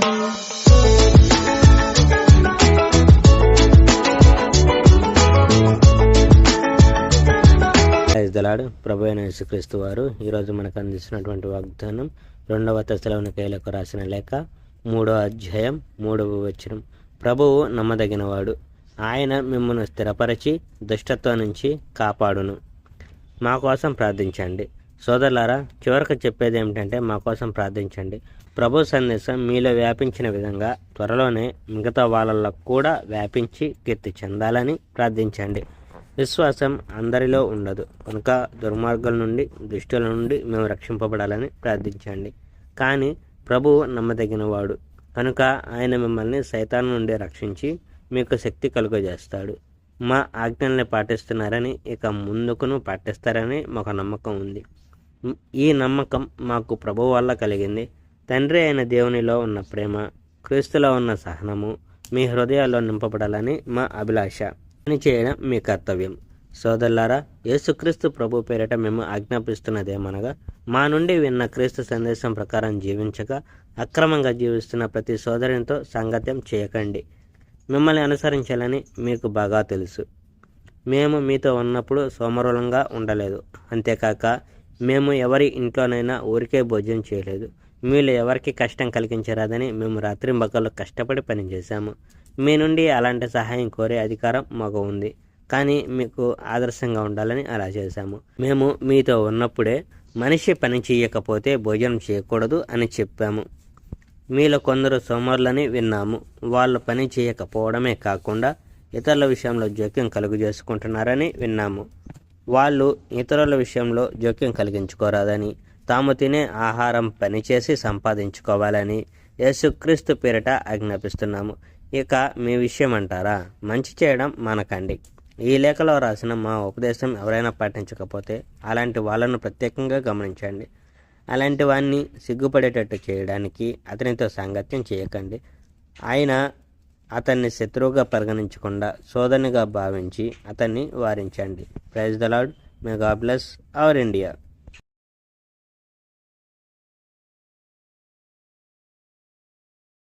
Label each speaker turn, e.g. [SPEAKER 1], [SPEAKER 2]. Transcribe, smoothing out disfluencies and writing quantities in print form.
[SPEAKER 1] ప్రభు అయిన యేసుక్రీస్తు వారు ఈరోజు మనకు అందిస్తున్నటువంటి వాగ్దానం 2వ తెస్సలోనికీయులకు రాసిన లేఖ 3వ అధ్యాయం 3వ వచనం. ప్రభువు నమ్మదగినవాడు, ఆయన మిమ్మల్ని స్థిరపరిచి దుష్టత్వం నుంచి కాపాడును. మా కోసం ప్రార్థించండి. సోదరులారా, చివరికి చెప్పేది ఏమిటంటే మా కోసం ప్రార్థించండి. ప్రభు సందేశం మీలో వ్యాపించిన విధంగా త్వరలోనే మిగతా వాళ్ళల్లో కూడా వ్యాపించి కీర్తి చెందాలని ప్రార్థించండి. విశ్వాసం అందరిలో ఉండదు కనుక దుర్మార్గుల నుండి, దుష్టుల నుండి మేము రక్షింపబడాలని ప్రార్థించండి. కానీ ప్రభువు నమ్మదగినవాడు కనుక ఆయన మిమ్మల్ని సైతాను నుండి రక్షించి మీకు శక్తి కలుగజేస్తాడు. మా ఆజ్ఞల్ని పాటిస్తున్నారని, ఇక ముందుకును పాటిస్తారని మాకు నమ్మకం ఉంది. ఈ నమ్మకం మాకు ప్రభువు వల్ల కలిగింది. తండ్రి అయిన దేవునిలో ఉన్న ప్రేమ, క్రీస్తులో ఉన్న సహనము మీ హృదయాల్లో నింపబడాలని మా అభిలాష. పని చేయడం మీ కర్తవ్యం. సోదరులారా, యేసుక్రీస్తు ప్రభు పేరిట మేము ఆజ్ఞాపిస్తున్నదేమనగా, మా నుండి విన్న క్రీస్తు సందేశం ప్రకారం జీవించక అక్రమంగా జీవిస్తున్న ప్రతి సోదరునితో సాంగత్యం చేయకండి. మిమ్మల్ని అనుసరించాలని మీకు బాగా తెలుసు. మేము మీతో ఉన్నప్పుడు సోమరులంగా ఉండలేదు. అంతేకాక మేము ఎవరి ఇంట్లోనైనా ఊరికే భోజనం చేయలేదు. మీలో ఎవరికి కష్టం కలిగించరాదని మేము రాత్రింబగళ్ళు కష్టపడి పనిచేశాము. మీ నుండి అలాంటి సహాయం కోరే అధికారం మాకు ఉంది. కానీ మీకు ఆదర్శంగా ఉండాలని అలా చేశాము. మేము మీతో ఉన్నప్పుడే మనిషి పని చేయకపోతే భోజనం చేయకూడదు అని చెప్పాము. మీలో కొందరు సోమరులని విన్నాము. వాళ్ళు పని చేయకపోవడమే కాకుండా ఇతరుల విషయంలో జోక్యం కలుగు చేసుకుంటున్నారని విన్నాము. వాళ్ళు ఇతరుల విషయంలో జోక్యం కలిగించుకోరాదని, తాము తినే ఆహారం పనిచేసి సంపాదించుకోవాలని యేసుక్రీస్తు పేరిట ఆజ్ఞాపిస్తున్నాము. ఇక మీ విషయం అంటారా? మంచి చేయడం మానకండి. ఈ లేఖలో రాసిన మా ఉపదేశం ఎవరైనా పాటించకపోతే అలాంటి వాళ్ళను ప్రత్యేకంగా గమనించండి. అలాంటి వాడిని సిగ్గుపడేటట్టు చేయడానికి అతనితో సాంగత్యం చేయకండి. ఆయన అతన్ని శత్రువుగా పరిగణించకుండా సోదరునిగా భావించి అతన్ని వారించండి. Praise the Lord. May God bless our India.